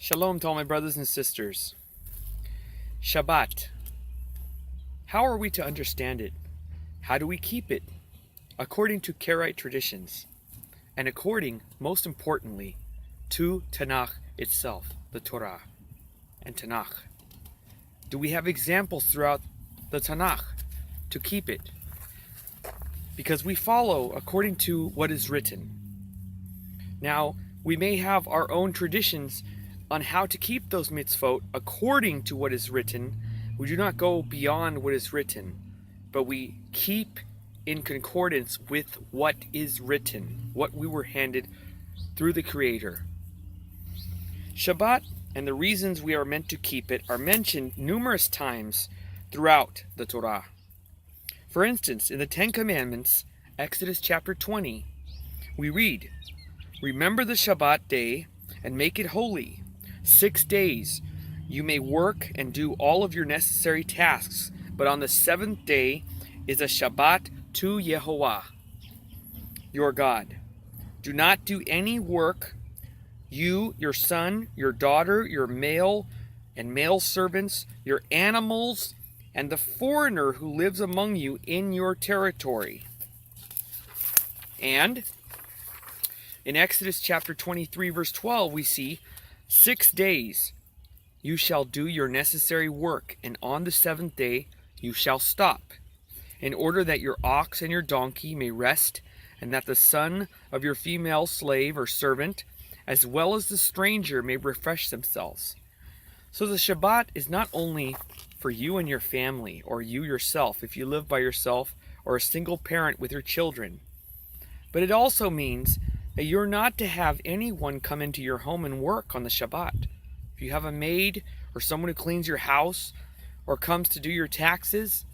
Shalom to all my brothers and sisters. Shabbat. How are we to understand it? How do we keep it? According to Karaite traditions, and according, most importantly, to Tanakh itself, the Torah and Tanakh. Do we have examples throughout the Tanakh to keep it? Because we follow according to what is written. Now, we may have our own traditions on how to keep those mitzvot according to what is written. We do not go beyond what is written, but we keep in concordance with what is written, what we were handed through the Creator. Shabbat and the reasons we are meant to keep it are mentioned numerous times throughout the Torah. For instance, in the Ten Commandments, Exodus chapter 20, we read, "Remember the Shabbat day and make it holy. 6 days you may work and do all of your necessary tasks, but on the seventh day is a Shabbat to Yehovah, your God. Do not do any work, you, your son, your daughter, your male and male servants, your animals, and the foreigner who lives among you in your territory." And in Exodus chapter 23, verse 12, we see, 6 days you shall do your necessary work, and on the seventh day you shall stop, in order that your ox and your donkey may rest, and that the son of your female slave or servant, as well as the stranger, may refresh themselves. So the Shabbat is not only for you and your family, or you yourself, if you live by yourself, or a single parent with your children, but it also means that you're not to have anyone come into your home and work on the Shabbat. If you have a maid or someone who cleans your house or comes to do your taxes,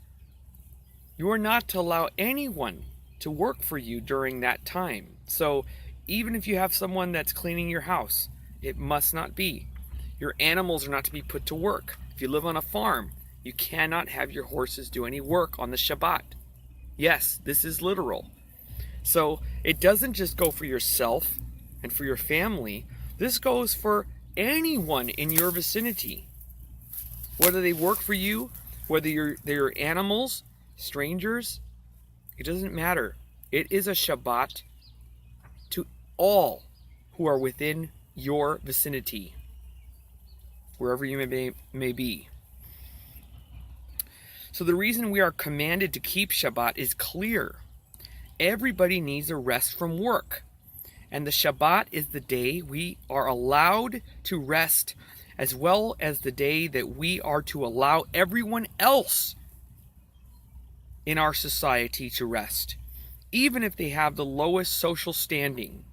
you are not to allow anyone to work for you during that time. So even if you have someone that's cleaning your house, it must not be. Your animals are not to be put to work. If you live on a farm, you cannot have your horses do any work on the Shabbat. Yes, this is literal. So it doesn't just go for yourself and for your family. This goes for anyone in your vicinity. Whether they work for you, whether they're animals, strangers, it doesn't matter. It is a Shabbat to all who are within your vicinity, wherever you may be. So the reason we are commanded to keep Shabbat is clear. Everybody needs a rest from work, and the Shabbat is the day we are allowed to rest, as well as the day that we are to allow everyone else in our society to rest, even if they have the lowest social standing.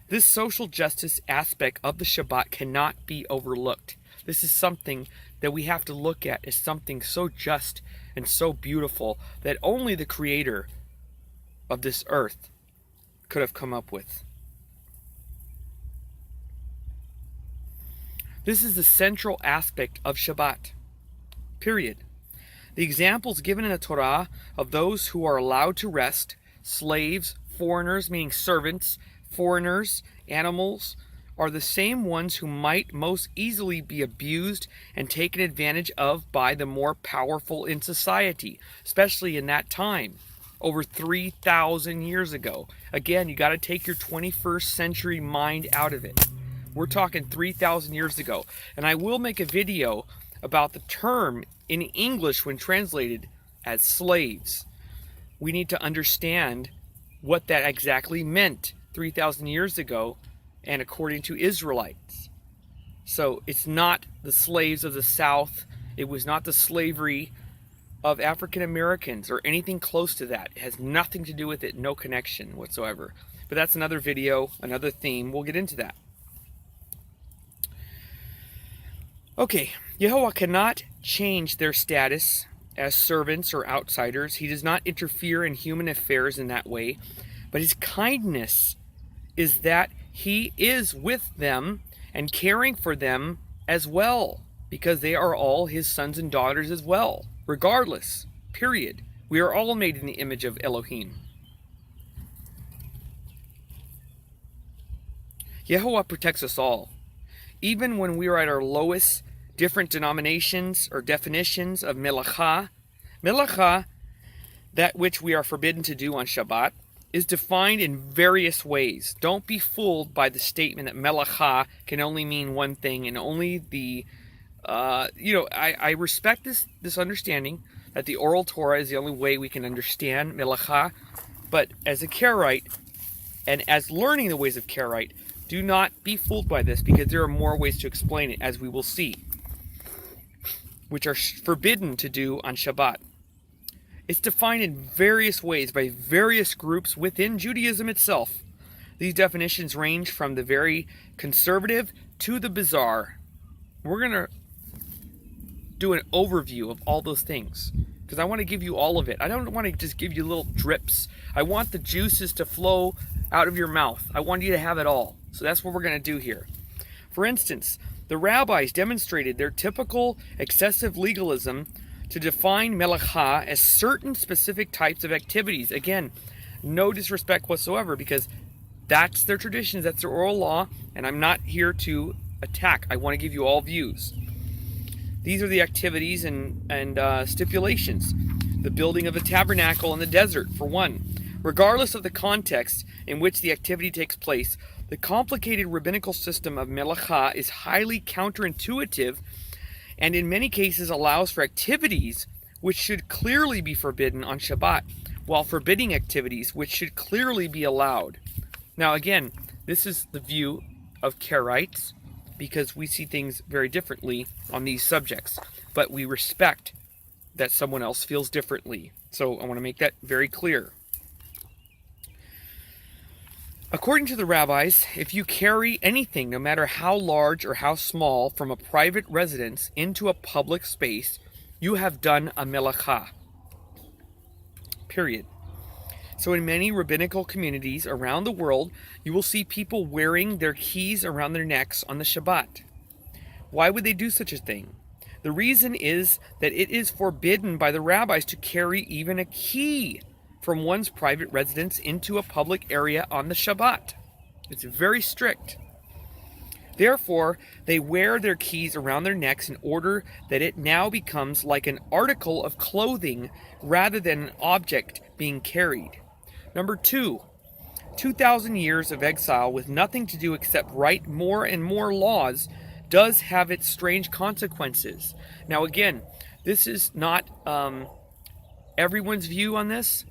This social justice aspect of the Shabbat cannot be overlooked. This is something that we have to look at as something so just and so beautiful that only the Creator of this earth could have come up with. This is the central aspect of Shabbat, period. The examples given in the Torah of those who are allowed to rest, slaves, foreigners, meaning servants, foreigners, animals, are the same ones who might most easily be abused and taken advantage of by the more powerful in society, especially in that time, over 3,000 years ago. Again, you got to take your 21st century mind out of it. We're talking 3,000 years ago. And I will make a video about the term in English when translated as slaves. We need to understand what that exactly meant 3,000 years ago, and according to Israelites. So it's not the slaves of the South. It was not the slavery of African Americans or anything close to that. It has nothing to do with it, no connection whatsoever. But that's another video, another theme. We'll get into that. Okay, Yehovah cannot change their status as servants or outsiders. He does not interfere in human affairs in that way. But his kindness is that he is with them and caring for them as well, because they are all his sons and daughters as well, regardless, period. We are all made in the image of Elohim. Yehovah protects us all. Even when we are at our lowest, different denominations or definitions of melacha, that which we are forbidden to do on Shabbat, is defined in various ways. Don't be fooled by the statement that melacha can only mean one thing and only the, I respect this understanding that the oral Torah is the only way we can understand melacha, but as a Karaite, and as learning the ways of Karaite, do not be fooled by this, because there are more ways to explain it, as we will see, which are forbidden to do on Shabbat. It's defined in various ways by various groups within Judaism itself. These definitions range from the very conservative to the bizarre. We're going to do an overview of all those things, because I want to give you all of it. I don't want to just give you little drips. I want the juices to flow out of your mouth. I want you to have it all. So that's what we're going to do here. For instance, the rabbis demonstrated their typical excessive legalism to define melacha as certain specific types of activities. Again, no disrespect whatsoever, because that's their traditions, that's their oral law, and I'm not here to attack. I want to give you all views. These are the activities and stipulations. The building of a tabernacle in the desert, for one. Regardless of the context in which the activity takes place, the complicated rabbinical system of melacha is highly counterintuitive, and in many cases allows for activities which should clearly be forbidden on Shabbat, while forbidding activities which should clearly be allowed. Now again, this is the view of Karaites, because we see things very differently on these subjects, but we respect that someone else feels differently. So I want to make that very clear. According to the rabbis, if you carry anything, no matter how large or how small, from a private residence into a public space, you have done a melacha. Period. So in many rabbinical communities around the world, you will see people wearing their keys around their necks on the Shabbat. Why would they do such a thing? The reason is that it is forbidden by the rabbis to carry even a key from one's private residence into a public area on the Shabbat. It's very strict. Therefore, they wear their keys around their necks in order that it now becomes like an article of clothing rather than an object being carried. Number 2, 2,000 years of exile with nothing to do except write more and more laws does have its strange consequences. Now again, this is not everyone's view on this.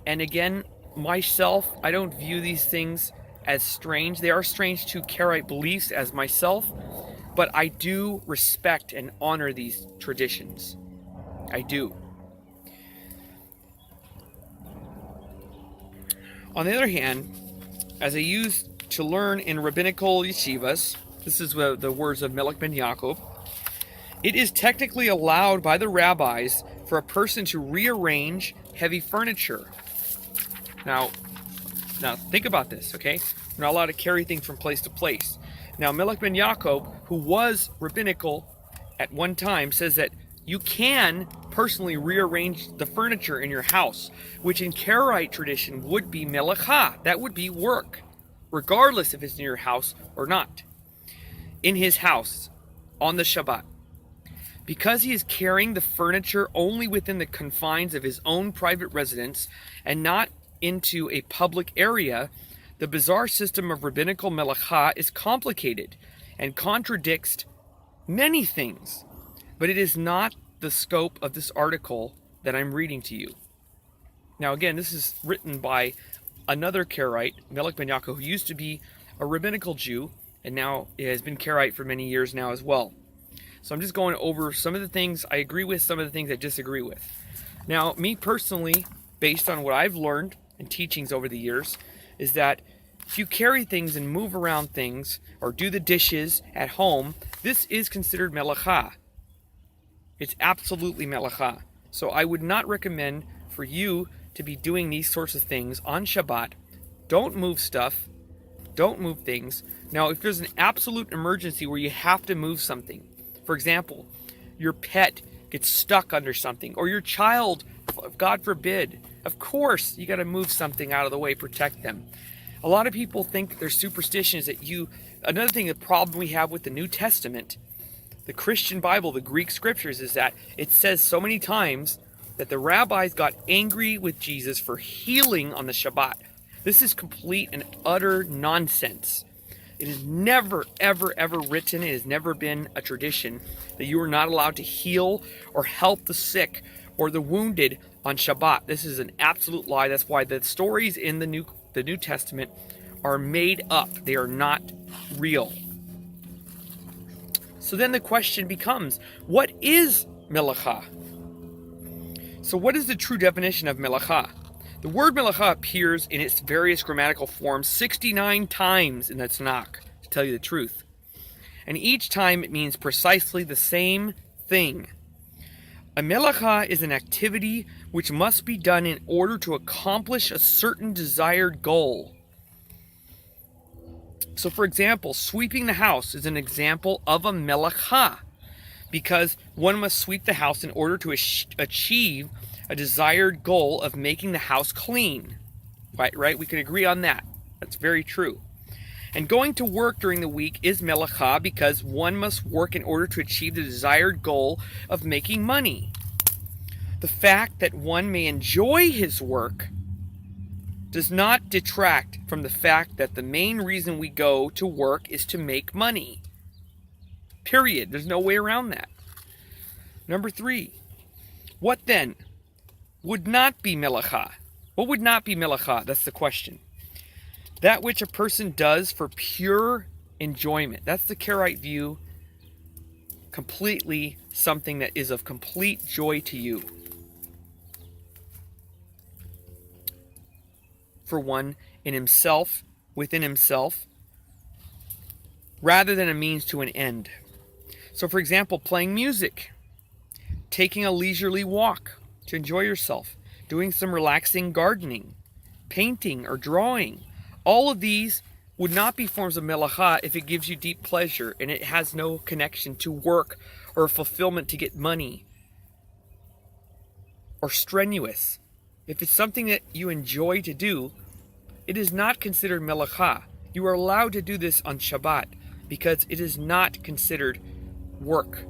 And again, myself, I don't view these things as strange. They are strange to Karaite beliefs as myself, but I do respect and honor these traditions. I do. On the other hand, as I used to learn in rabbinical yeshivas, this is the words of Melech ben Yaakov, it is technically allowed by the rabbis for a person to rearrange heavy furniture. Now think about this, okay? We're not allowed to carry things from place to place. Now, Melech ben Yaakov, who was rabbinical at one time, says that you can personally rearrange the furniture in your house, which in Karaite tradition would be melacha. That would be work, regardless if it's in your house or not. In his house, on the Shabbat. Because he is carrying the furniture only within the confines of his own private residence and not into a public area, the bizarre system of rabbinical melacha is complicated and contradicts many things, but it is not the scope of this article that I'm reading to you. Now again, this is written by another Karaite, Melech ben Yaakov, who used to be a rabbinical Jew, and now has been Karaite for many years now as well. So I'm just going over some of the things I agree with, some of the things I disagree with. Now, me personally, based on what I've learned and teachings over the years, is that if you carry things and move around things or do the dishes at home, this is considered melacha. It's absolutely melacha. So I would not recommend for you to be doing these sorts of things on Shabbat. Don't move stuff. Don't move things. Now, if there's an absolute emergency where you have to move something, for example, your pet gets stuck under something, or your child, God forbid, of course, you got to move something out of the way, protect them. A lot of people think their superstition is that another thing, the problem we have with the New Testament, the Christian Bible, the Greek scriptures, is that it says so many times that the rabbis got angry with Jesus for healing on the Shabbat. This is complete and utter nonsense. It is never, ever, ever written. It has never been a tradition that you are not allowed to heal or help the sick or the wounded on Shabbat. This is an absolute lie. That's why the stories in the New Testament are made up. They are not real. So then the question becomes, what is melacha? So what is the true definition of melacha? The word melacha appears in its various grammatical forms 69 times in the Tanakh, to tell you the truth. And each time it means precisely the same thing. A melacha is an activity which must be done in order to accomplish a certain desired goal. So for example, sweeping the house is an example of a melacha, because one must sweep the house in order to achieve a desired goal of making the house clean. Right? We can agree on that. That's very true. And going to work during the week is melacha because one must work in order to achieve the desired goal of making money. The fact that one may enjoy his work does not detract from the fact that the main reason we go to work is to make money. Period. There's no way around that. Number 3. What then would not be melacha? What would not be melacha? That's the question. That which a person does for pure enjoyment. That's the Karaite view. Completely something that is of complete joy to you. For one, in himself, within himself, rather than a means to an end. So for example, playing music, taking a leisurely walk to enjoy yourself, doing some relaxing gardening, painting or drawing. All of these would not be forms of melacha if it gives you deep pleasure and it has no connection to work or fulfillment to get money or strenuous. If it's something that you enjoy to do, it is not considered melacha. You are allowed to do this on Shabbat because it is not considered work.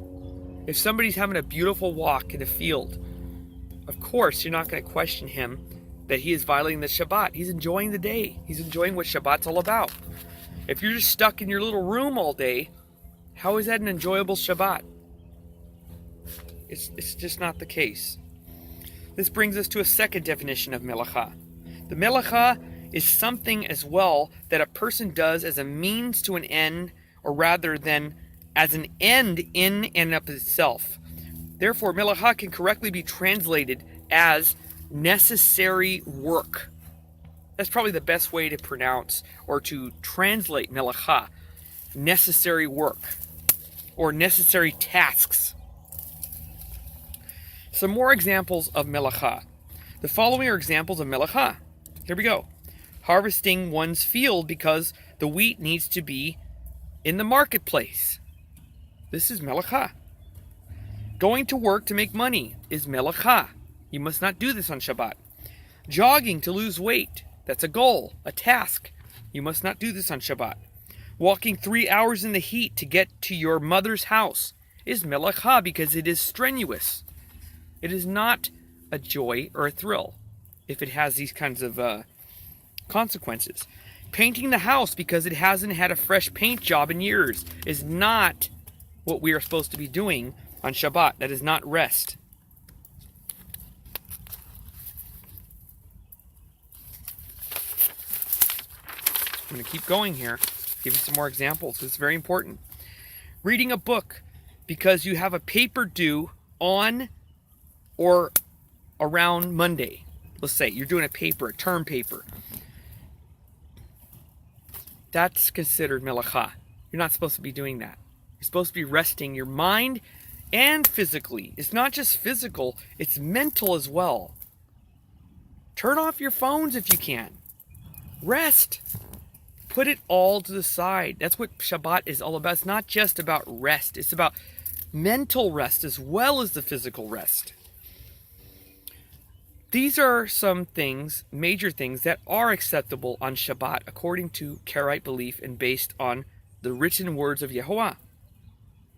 If somebody's having a beautiful walk in a field, of course you're not going to question him that he is violating the Shabbat. He's enjoying the day. He's enjoying what Shabbat's all about. If you're just stuck in your little room all day, how is that an enjoyable Shabbat? It's just not the case. This brings us to a second definition of melacha. The melacha is something as well that a person does as a means to an end, or rather than as an end in and of itself. Therefore, melacha can correctly be translated as necessary work. That's probably the best way to pronounce or to translate melacha. Necessary work or necessary tasks. Some more examples of melacha. The following are examples of melacha. Here we go. Harvesting one's field because the wheat needs to be in the marketplace. This is melacha. Going to work to make money is melacha. You must not do this on Shabbat. Jogging to lose weight. That's a goal, a task. You must not do this on Shabbat. Walking 3 hours in the heat to get to your mother's house is melacha because it is strenuous. It is not a joy or a thrill if it has these kinds of consequences. Painting the house because it hasn't had a fresh paint job in years is not what we are supposed to be doing on Shabbat. That is not rest. I'm going to keep going here, give you some more examples. It's very important. Reading a book because you have a paper due on or around Monday. Let's say you're doing a paper, a term paper. That's considered melacha. You're not supposed to be doing that. You're supposed to be resting your mind and physically. It's not just physical, it's mental as well. Turn off your phones if you can. Rest. Put it all to the side. That's what Shabbat is all about. It's not just about rest. It's about mental rest as well as the physical rest. These are some things, major things, that are acceptable on Shabbat according to Karaite belief and based on the written words of Yehovah.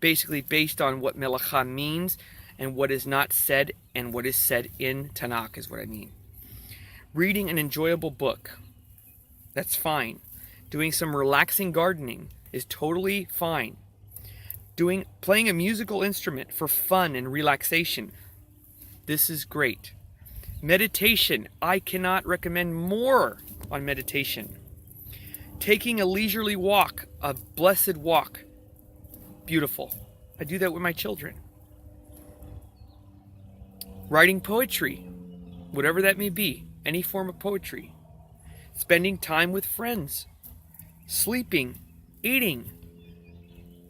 Basically based on what melacha means and what is not said and what is said in Tanakh is what I mean. Reading an enjoyable book, that's fine. Doing some relaxing gardening is totally fine. Playing a musical instrument for fun and relaxation, this is great. Meditation, I cannot recommend more on meditation. Taking a leisurely walk, a blessed walk, beautiful. I do that with my children. Writing poetry, whatever that may be, any form of poetry. Spending time with friends. Sleeping, eating,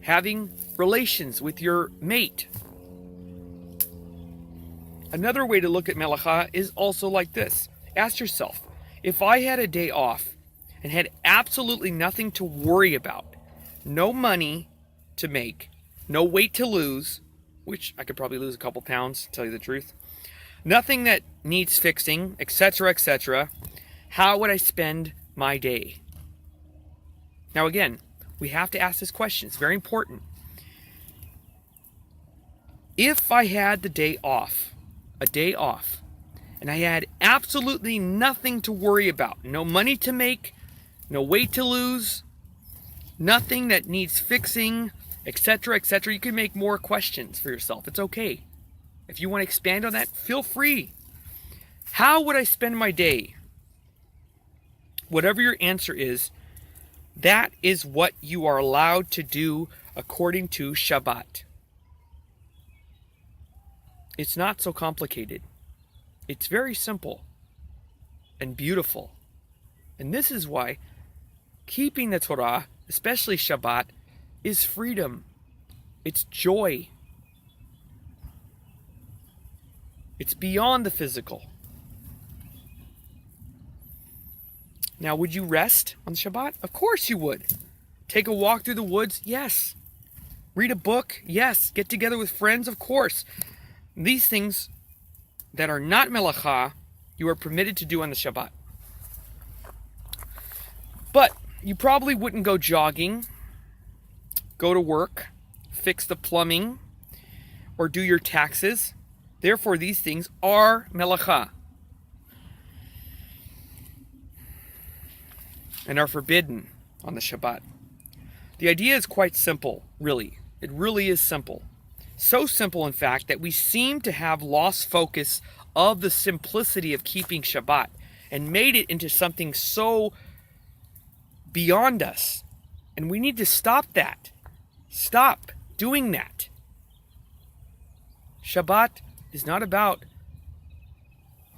having relations with your mate. Another way to look at melacha is also like this. Ask yourself, if I had a day off and had absolutely nothing to worry about, no money to make, no weight to lose, which I could probably lose a couple pounds, to tell you the truth, nothing that needs fixing, etc., etc., how would I spend my day? Now again, we have to ask this question. It's very important. If I had the day off, a day off, and I had absolutely nothing to worry about, no money to make, no weight to lose, nothing that needs fixing, etc., etc., you can make more questions for yourself. It's okay. If you want to expand on that, feel free. How would I spend my day? Whatever your answer is, that is what you are allowed to do according to Shabbat. It's not so complicated. It's very simple and beautiful. And this is why keeping the Torah, especially Shabbat, is freedom. It's joy. It's beyond the physical. Now, would you rest on Shabbat? Of course you would. Take a walk through the woods? Yes. Read a book? Yes. Get together with friends? Of course. These things that are not melacha, you are permitted to do on the Shabbat. But you probably wouldn't go jogging, go to work, fix the plumbing, or do your taxes. Therefore, these things are melacha and are forbidden on the Shabbat. The idea is quite simple, really. It really is simple. So simple, in fact, that we seem to have lost focus of the simplicity of keeping Shabbat and made it into something so beyond us. And we need to stop that. Stop doing that. Shabbat is not about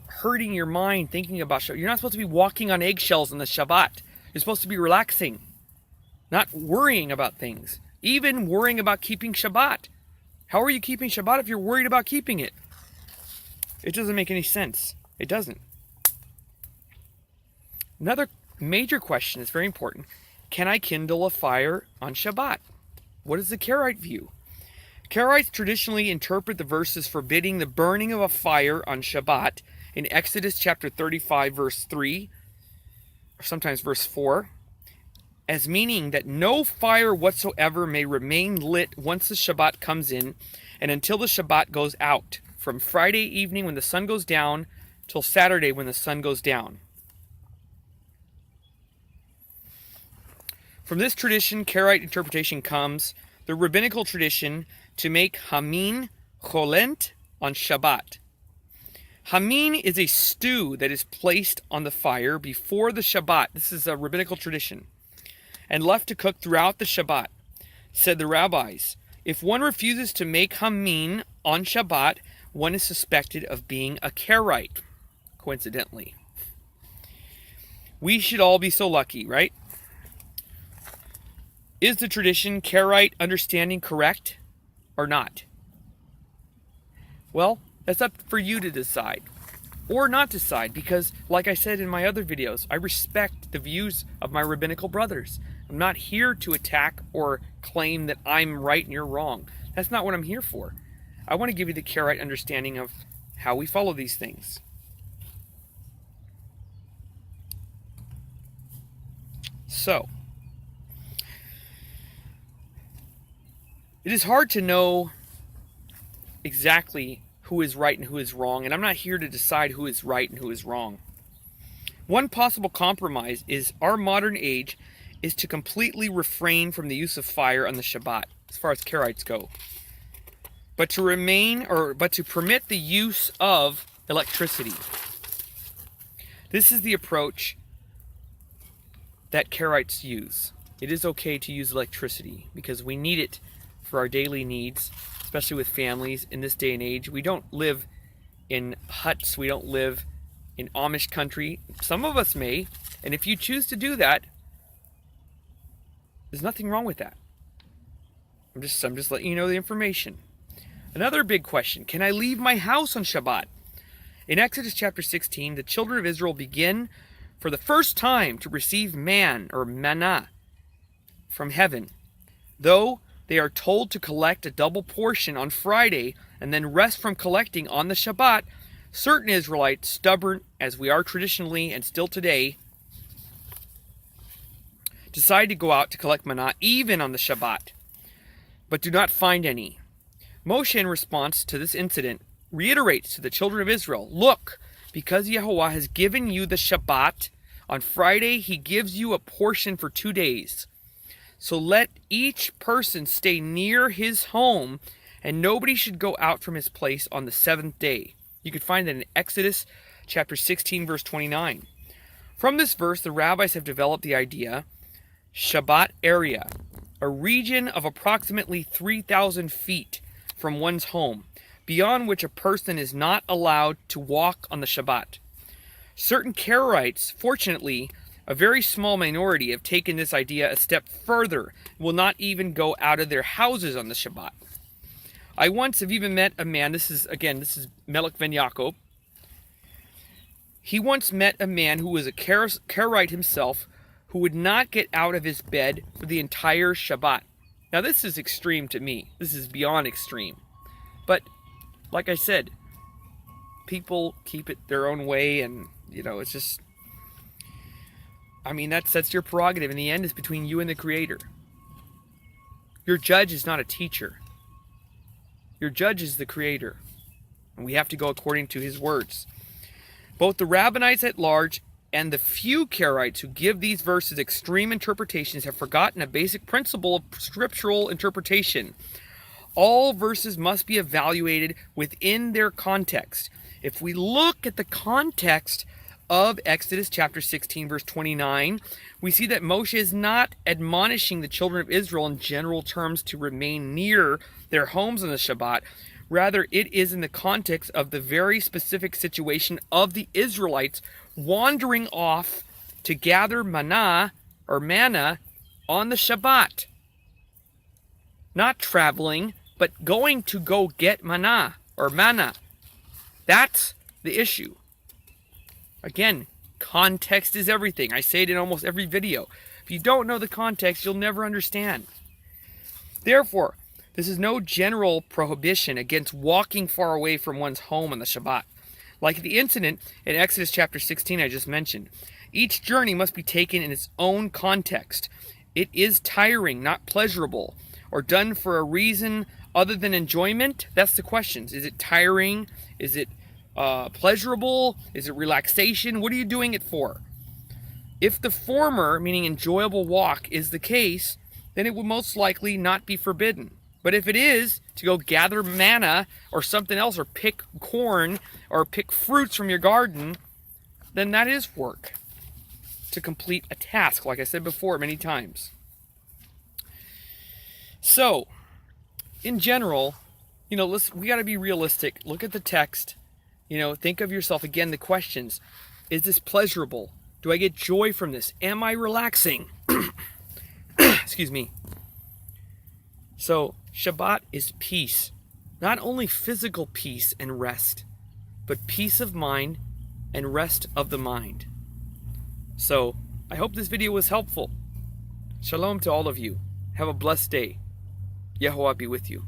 hurting your mind thinking about Shabbat. You're not supposed to be walking on eggshells on the Shabbat. You're supposed to be relaxing, not worrying about things, even worrying about keeping Shabbat. How are you keeping Shabbat if you're worried about keeping it? It doesn't make any sense. It doesn't. Another major question is very important. Can I kindle a fire on Shabbat? What is the Karaite view? Karaites traditionally interpret the verses forbidding the burning of a fire on Shabbat in Exodus chapter 35, verse 3, or sometimes verse 4, as meaning that no fire whatsoever may remain lit once the Shabbat comes in and until the Shabbat goes out, from Friday evening when the sun goes down till Saturday when the sun goes down. From this tradition, Karaite interpretation comes the rabbinical tradition to make hamin cholent on Shabbat. Hamin is a stew that is placed on the fire before the Shabbat. This is a rabbinical tradition. And left to cook throughout the Shabbat. Said the rabbis, if one refuses to make hamin on Shabbat, one is suspected of being a Karaite, coincidentally. We should all be so lucky, right? Is the tradition Karaite understanding correct or not? Well, that's up for you to decide. Or not decide, because like I said in my other videos, I respect the views of my rabbinical brothers. I'm not here to attack or claim that I'm right and you're wrong. That's not what I'm here for. I want to give you the Karaite understanding of how we follow these things. So, it is hard to know exactly who is right and who is wrong, and I'm not here to decide who is right and who is wrong. One possible compromise is our modern age is to completely refrain from the use of fire on the Shabbat, as far as Karaites go, but to permit the use of electricity. This is the approach that Karaites use. It is okay to use electricity because we need it for our daily needs, especially with families in this day and age. We don't live in huts. We don't live in Amish country. Some of us may, and if you choose to do that, there's nothing wrong with that. I'm just letting you know the information. Another big question, can I leave my house on Shabbat? In Exodus chapter 16, the children of Israel begin for the first time to receive manna from heaven, though they are told to collect a double portion on Friday and then rest from collecting on the Shabbat. Certain Israelites, stubborn as we are traditionally and still today, decide to go out to collect manna even on the Shabbat, but do not find any. Moshe, in response to this incident, reiterates to the children of Israel, look, because Yahuwah has given you the Shabbat, on Friday he gives you a portion for 2 days. So let each person stay near his home, and nobody should go out from his place on the 7th day. You can find that in Exodus chapter 16, verse 29. From this verse, the rabbis have developed the idea, Shabbat area, a region of approximately 3,000 feet from one's home, beyond which a person is not allowed to walk on the Shabbat. Certain Karaites, fortunately, a very small minority, have taken this idea a step further and will not even go out of their houses on the Shabbat. I once have even met a man, this is Melech Ben Yaakov. He once met a man who was a Karaite himself, who would not get out of his bed for the entire Shabbat. Now this is extreme to me. This is beyond extreme. But, like I said, people keep it their own way, and, it's just... that's your prerogative. In the end, it's between you and the Creator. Your judge is not a teacher. Your judge is the Creator. And we have to go according to His words. Both the rabbinites at large and the few Karaites who give these verses extreme interpretations have forgotten a basic principle of scriptural interpretation. All verses must be evaluated within their context. If we look at the context of Exodus chapter 16, verse 29, we see that Moshe is not admonishing the children of Israel in general terms to remain near their homes on the Shabbat. Rather, it is in the context of the very specific situation of the Israelites wandering off to gather manna on the Shabbat. Not traveling, but going to go get manna. That's the issue. Again, context is everything. I say it in almost every video. If you don't know the context, you'll never understand. Therefore, this is no general prohibition against walking far away from one's home on the Shabbat. Like the incident in Exodus chapter 16 I just mentioned, each journey must be taken in its own context. It is tiring, not pleasurable, or done for a reason other than enjoyment. That's the question. Is it tiring? Is it pleasurable? Is it relaxation? What are you doing it for? If the former, meaning enjoyable walk, is the case, then it will most likely not be forbidden. But if it is to go gather manna or something else, or pick corn or pick fruits from your garden, then that is work to complete a task, like I said before many times. So, in general, we got to be realistic. Look at the text. Think of yourself. Again, the questions. Is this pleasurable? Do I get joy from this? Am I relaxing? Excuse me. So, Shabbat is peace. Not only physical peace and rest, but peace of mind and rest of the mind. So, I hope this video was helpful. Shalom to all of you. Have a blessed day. Yahuwah be with you.